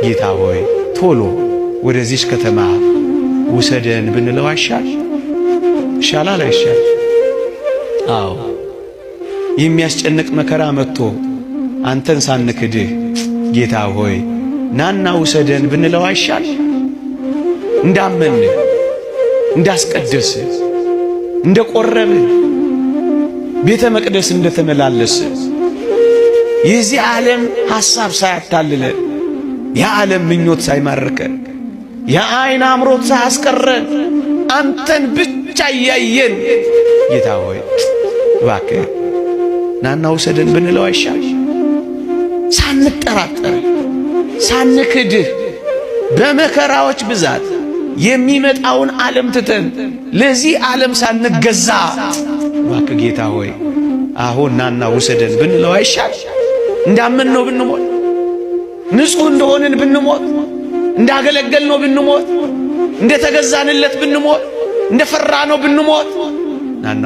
ጌታ ሆይ ቶሎ ወደዚች ከተማ ውሰደን ብንለው ይሻላል አይሻል? አዎ የሚያስጨንቅ መከራ መጥቶ አንተን ሳንክድህ ጌታ ሆይ ናና ውሰደን ብንለው አይሻል? እንዳመን እንዳስቀደስ እንደቆረብ ቤተ መቅደስ እንደተመላለስ የዚህ ዓለም ሐሳብ ሳያታልለን የዓለም ምኞት ሳይማርከን የዓይን አምሮት ሳያስቀረን አንተን ብቻ እያየን ጌታ ሆይ እባክህ ናና ውሰደን ብንለው አይሻል? ሳንጠራጠር ሳንክድህ በመከራዎች ብዛት የሚመጣውን ዓለም ትተን ለዚህ ዓለም ሳንገዛ እባክህ ጌታ ሆይ አሁን ናና ውሰደን ብንለው አይሻል? እንዳመንነው ብንሞት ንጹሕ እንደሆንን ብንሞት እንዳገለገልነው ብንሞት እንደተገዛንለት ብንሞት እንደፈራነው ብንሞት ናና